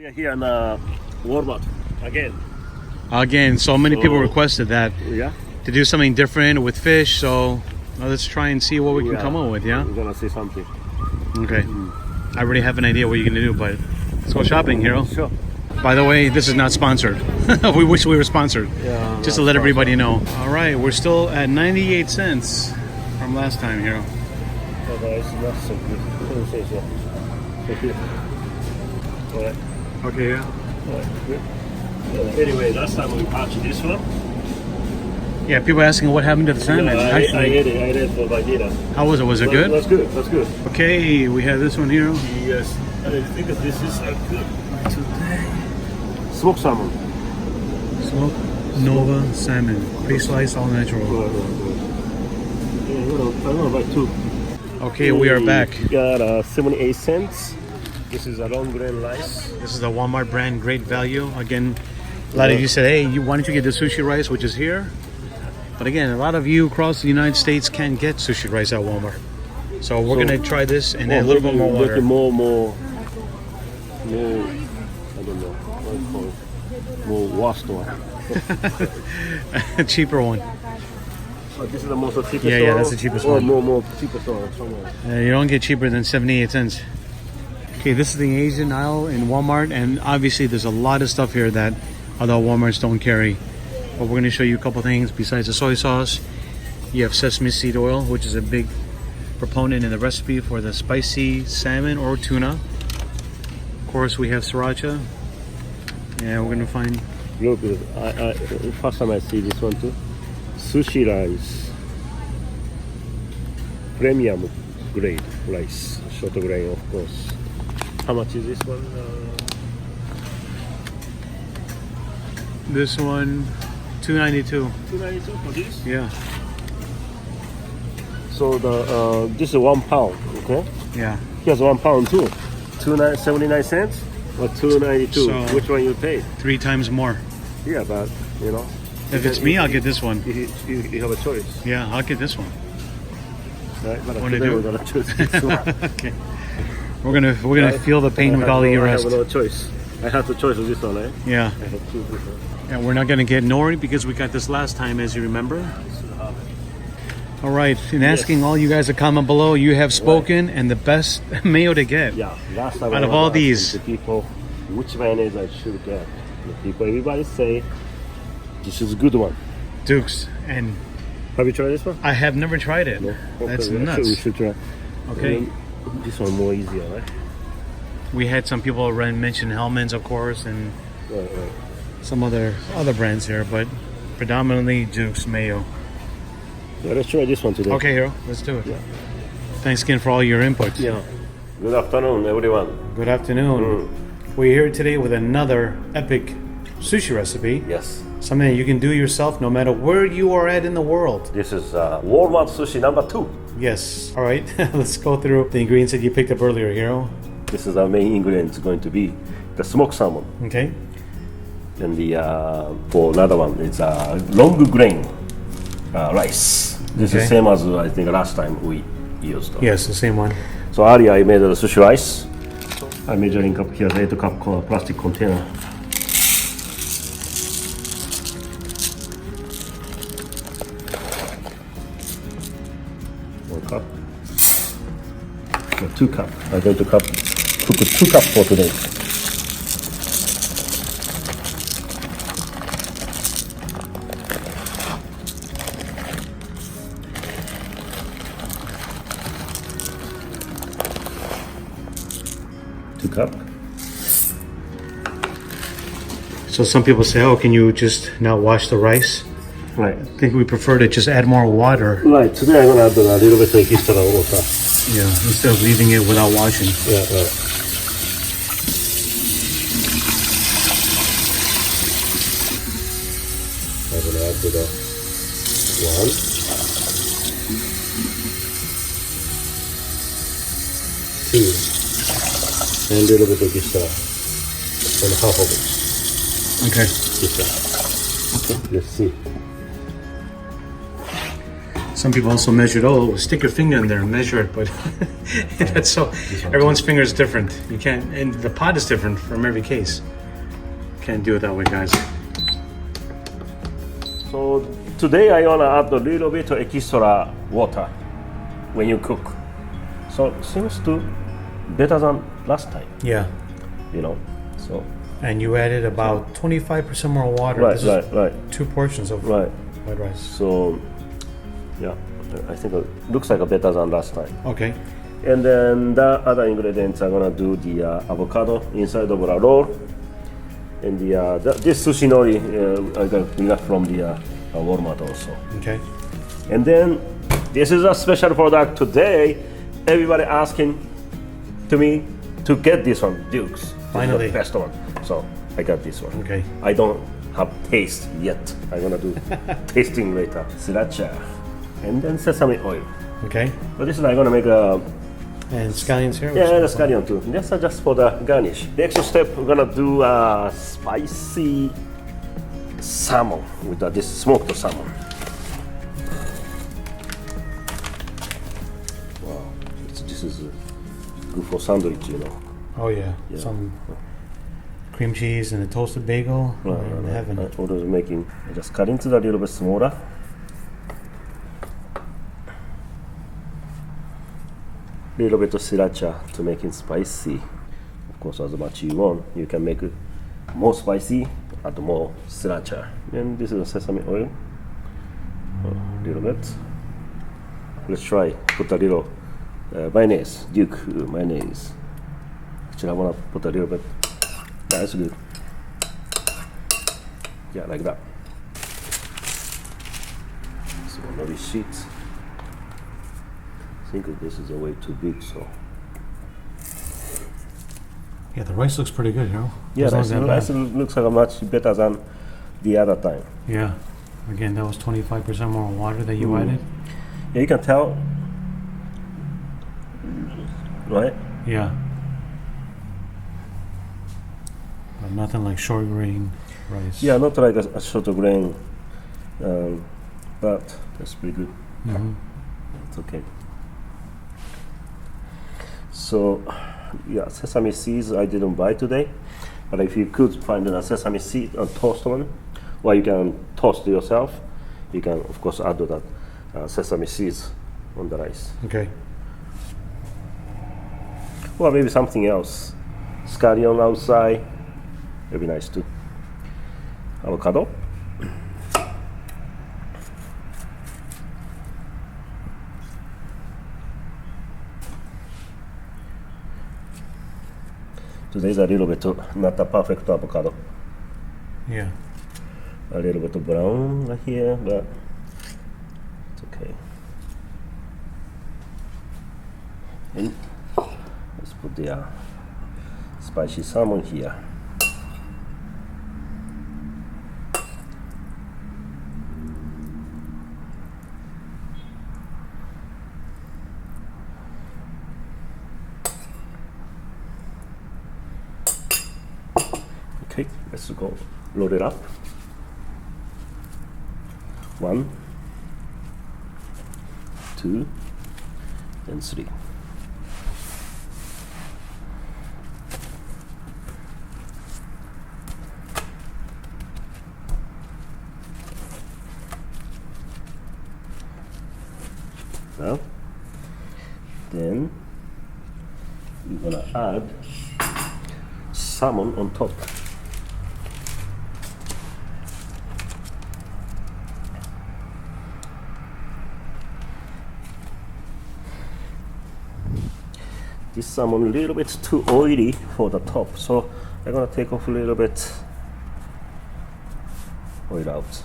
We are here in Walmart again. Again, so many people requested that Yeah. to do something different with fish. So let's try and see what we can come up with. Yeah. We're gonna see something. Okay. I already have an idea what you're gonna do, but let's go shopping, Hiro. Sure. By the way, this is not sponsored. We wish we were sponsored. Yeah. Just to let everybody know. All right, we're still at 98 cents from last time, Hiro. It's not so good. Alright. Okay, yeah. Alright, good. Anyway, last time we patched this one. Yeah, people asking what happened to the salmon. I ate it for my dinner. How was it? Was it good? That's good. That's good. Okay, we have this one here. Yes. I think this is a good today. Smoked salmon. Smoked Nova salmon, pre-sliced, all natural. I'm gonna buy two. Okay, we are back. Got 78 cents. This is a long grain rice. This is the Walmart brand, great value. Again, a lot of you said, hey, why don't you get the sushi rice, which is here? But again, a lot of you across the United States can get sushi rice at Walmart. So we're gonna try this and then a little bit more water. More, I don't know, what it's called. More washed one. A cheaper one. So this is the most cheapest Yeah, one? yeah, that's the cheapest one. More cheapest one somewhere. You don't get cheaper than 78 cents. Okay, this is the Asian aisle in Walmart, and obviously there's a lot of stuff here that other Walmarts don't carry. But we're going to show you a couple things. Besides the soy sauce, you have sesame seed oil, which is a big proponent in the recipe for the spicy salmon or tuna. Of course, we have sriracha. Yeah, we're going to find... Look, I first time I see this one too. Sushi rice. Premium grade rice. Short grain, of course. How much is this one? This one, $2.92. $2.92 for this? Yeah. So this is 1 pound, okay? Yeah. Here's 1 pound too. 79 cents or $2.92. So, which one you pay? 3 times more. Yeah, but you know. If it's me, I'll get this one. You have a choice. Yeah, I'll get this one. Right? But Wanna today do we're it? gonna choose this one. Okay. We're gonna feel the pain with all the rest. I have no choice. I have to choose this one, eh? Yeah. I have to choose this one. And we're not gonna get nori because we got this last time, as you remember. All right. In asking all you guys to comment below, you have spoken, and the best mayo to get. Yeah. Last time Out I of all was asking these, the people which mayonnaise I should get. The people, everybody say this is a good one. Dukes, and Have you tried this one? I have never tried it. No? That's Okay, nuts. We should try. Okay. And then this one more easier, right? We had some people mention Hellman's, of course, and Right. some other brands here, but predominantly Dukes mayo. Yeah, let's try this one today. Okay, Hiro, let's do it. Yeah. Thanks again for all your inputs. Yeah. Good afternoon, everyone. Good afternoon. We're here today with another epic sushi recipe. Yes. Something that you can do yourself no matter where you are at in the world. This is Walmart sushi number 2. Yes. All right. Let's go through the ingredients that you picked up earlier, Hiro. This is our main ingredient. It's going to be the smoked salmon. Okay. And the for another one, it's long grain rice. This Okay. is same as I think last time we used. Yes, the same one. So earlier I made the sushi rice. I'm measuring up here 8 cup plastic container. Cup. So 2 cup. I'm going to cook 2 cup for today. Cup. So some people say, oh, can you just now wash the rice? Right. I think we prefer to just add more water. Right. Today I'm gonna add a little bit of extra water. Yeah, instead of leaving it without washing. Yeah. Right. I'm gonna add the 1, 2, and a little bit of extra, and half of it. Okay. Extra. Okay. Let's see. Some people also measured. Oh, stick your finger in there and measure it, but that's so. Everyone's finger is different. You can't, and the pot is different from every case. Can't do it that way, guys. So today I wanna add a little bit of extra water when you cook. So seems to better than last time, Yeah. you know. So And you added about 25% more water. right, This right, is right, 2 portions of right. white rice. So yeah, I think it looks like a better than last time. Okay. And then the other ingredients, I'm gonna do the avocado inside of a roll. And this sushi nori we got from the Walmart also. Okay. And then this is a special product today. Everybody asking to me to get this one, Duke's. This is Finally. the best one. So I got this one. Okay. I don't have taste yet. I'm gonna do tasting later. Sriracha. And then sesame oil. Okay. But this is I'm gonna make a And scallions here? yeah, the scallion too. That's just for the garnish. Next step, we're gonna do spicy salmon with this smoked salmon. Wow, this is good for sandwich, you know. Oh, yeah. Some cream cheese and a toasted bagel. In heaven. I was making, I just cut into that a little bit smaller. Little bit of sriracha to make it spicy. Of course, as much you want, you can make it more spicy, add more sriracha. And this is sesame oil, a little bit. Let's try put a little mayonnaise, Duke mayonnaise. Actually, I want to put a little bit. That's good. Yeah, like that. So another sheet. I think this is a way too big, so Yeah, the rice looks pretty good, Hiro. yeah, Doesn't look that rice bad. looks like much better than the other time. Yeah. Again, that was 25% more water that you added. Yeah, you can tell, right? Yeah. But nothing like short grain rice. Yeah, not like a short grain, but that's pretty good. Mhm. It's okay. So, yeah, sesame seeds I didn't buy today, but if you could find a sesame seed and toast one, or you can toast yourself, you can of course add that sesame seeds on the rice, Okay. or maybe something else. Scallion outside, it'd be nice too. Avocado. Today's a little bit not a perfect avocado. Yeah. A little bit of brown right here, but it's okay. And let's put the spicy salmon here. Okay, let's go load it up. 1, 2, and 3. Now, then we're gonna add salmon on top. This salmon a little bit too oily for the top, so I'm gonna take off a little bit oil out.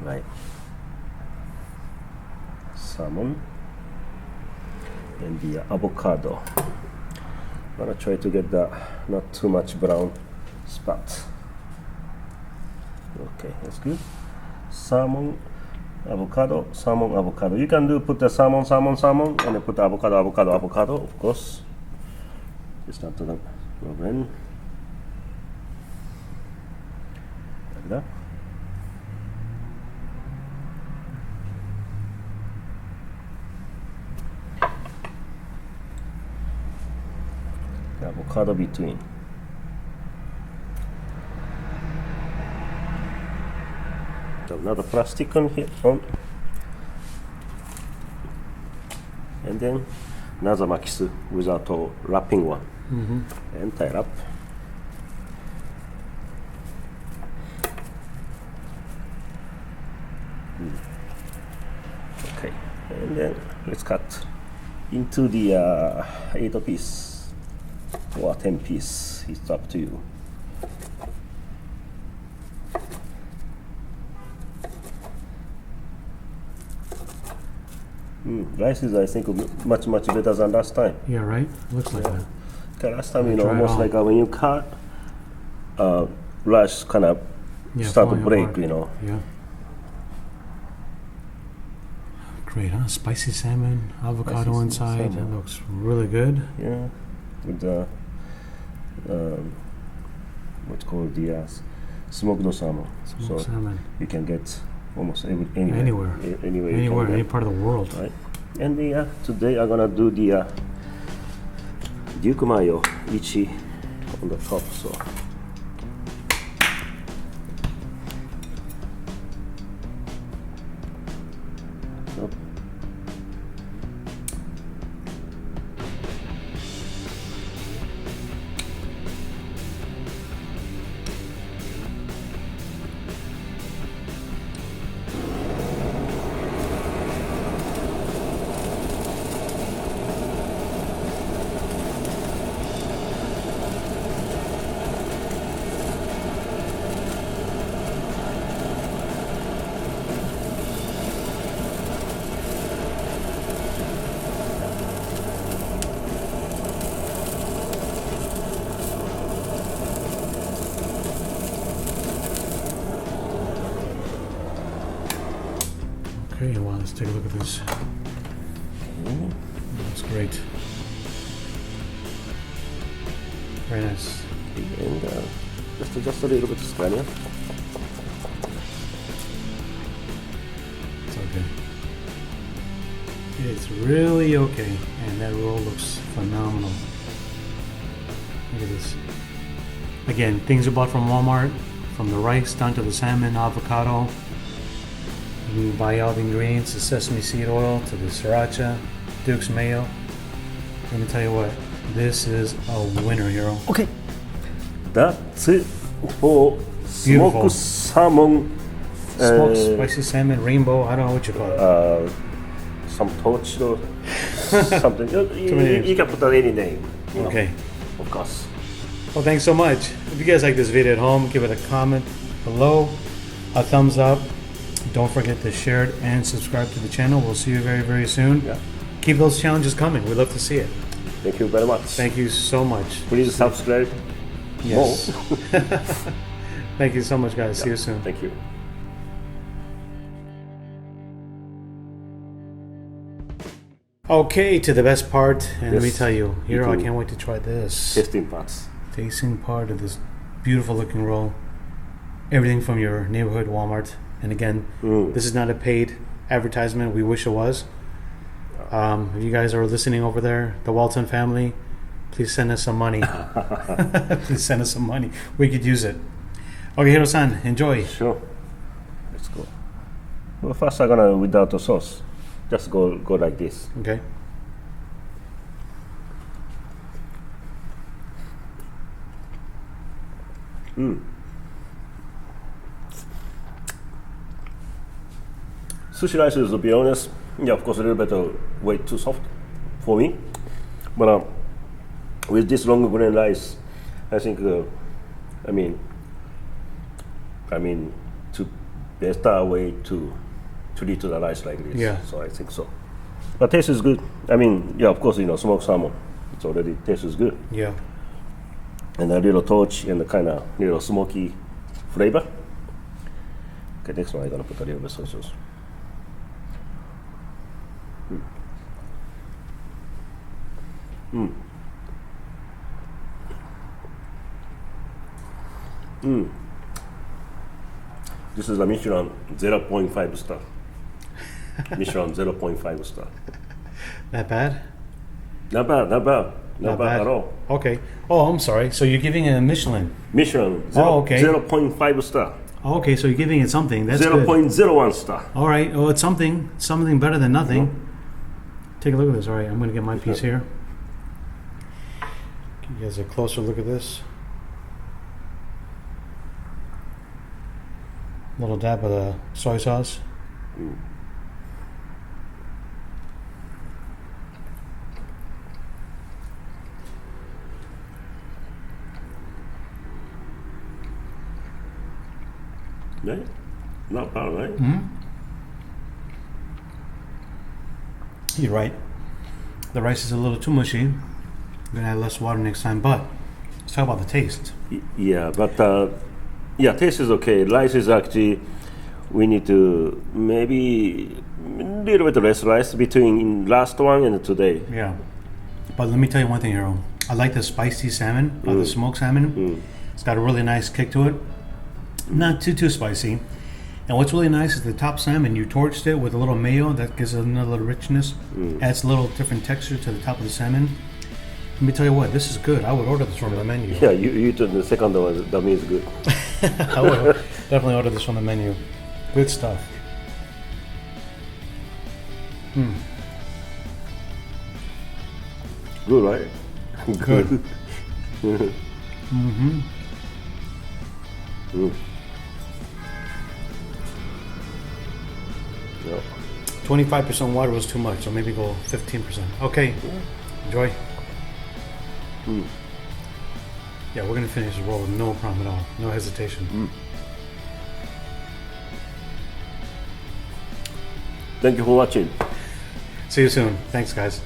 Right, salmon and the avocado. I'm gonna try to get the not too much brown spot. Okay, that's good. Salmon. Avocado, salmon, avocado. You can do put the salmon, salmon, salmon, and then put the avocado, avocado, avocado, of course. It's not a problem. avocado between. Another plastic on here, and then another makisu without a wrapping one, and tie it up. Okay, and then let's cut into the 8 piece or 10 piece. It's up to you. Rice is, I think, much better than last time. Yeah, right? Looks like that. Okay, last time, almost like when you cut, rice kind of start to break, apart. Yeah. Great, huh? Spicy salmon, avocado inside. Salmon. It looks really good. Yeah, with the what's called the smoked salmon. Smoked salmon. You can get almost anywhere. Anywhere, any part of the world. Right. And today I'm gonna do the Duke Mayo Ichi on the top. So. Okay, well, let's take a look at this. That's great. Very nice. And just a little bit of scallion. It's okay. It's really okay, and that roll looks phenomenal. Look at this. Again, things you bought from Walmart, from the rice down to the salmon, avocado. You can buy all the ingredients, the sesame seed oil to the sriracha, Duke's mayo. Let me tell you what, this is a winner, Hiro. Okay, that's it for Beautiful. smoked salmon. Smoked spicy salmon, rainbow, I don't know what you call it. Some torch or something. You can put any name. Okay. Of course. Well, thanks so much. If you guys like this video at home, give it a comment below, a thumbs up. Don't forget to share it and subscribe to the channel. We'll see you very, very soon. Yeah. Keep those challenges coming. We'd love to see it. Thank you very much. Thank you so much. Please subscribe. Yes. Thank you so much, guys. See you soon. Thank you. Okay, to the best part, and let me Yes. tell you, Hiro, I can't wait to try this. 15 parts. Tasting part of this beautiful looking roll. Everything from your neighborhood Walmart. And again, this is not a paid advertisement. We wish it was. If you guys are listening over there, the Walton family, please send us some money. Please send us some money. We could use it. Okay, Hiro-san, enjoy. Sure. Let's go. Well, first I'm gonna without the sauce. Just go like this. Okay. Sushi rice is, to be honest, yeah, of course, a little bit way too soft for me. But with this long grain rice, I think, I mean, to better way to eat the rice like this. Yeah. So I think so. But taste is good. I mean, yeah, of course, smoked salmon. It's already tastes good. Yeah. And a little torch and the kind of little smoky flavor. Okay, next one I'm gonna put a little bit of soy sauce. This is a Michelin 0.5 star. Michelin 0.5 star. That bad? Not bad, not bad. Not bad at all. Okay. Oh, I'm sorry. So you're giving it a Michelin. Michelin, okay. 0.5 star. Oh, okay, so you're giving it something. That's 0.01 star. All right. Oh, it's something better than nothing. Take a look at this. All right, I'm going to get my piece here. Give you guys a closer look at this. Little dab of the soy sauce. Yeah, not bad, right? You're right. The rice is a little too mushy. I'm gonna add less water next time. But let's talk about the taste. Yeah, but taste is okay. Rice is actually, we need to maybe a little bit less rice between last one and today. Yeah. But let me tell you one thing, Hiro. I like the spicy salmon, or the smoked salmon. It's got a really nice kick to it. Not too spicy. And what's really nice is the top salmon, you torched it with a little mayo. That gives it another richness. Adds a little different texture to the top of the salmon. Let me tell you what, this is good. I would order this from the menu. Yeah, you took the second one. That means good. I would definitely order this from the menu. Good stuff. Good, right? Good. Yep. 25% water was too much, so maybe go 15%. Okay, enjoy. Yeah, we're gonna finish the roll with no problem at all, no hesitation. Thank you for watching. See you soon. Thanks, guys.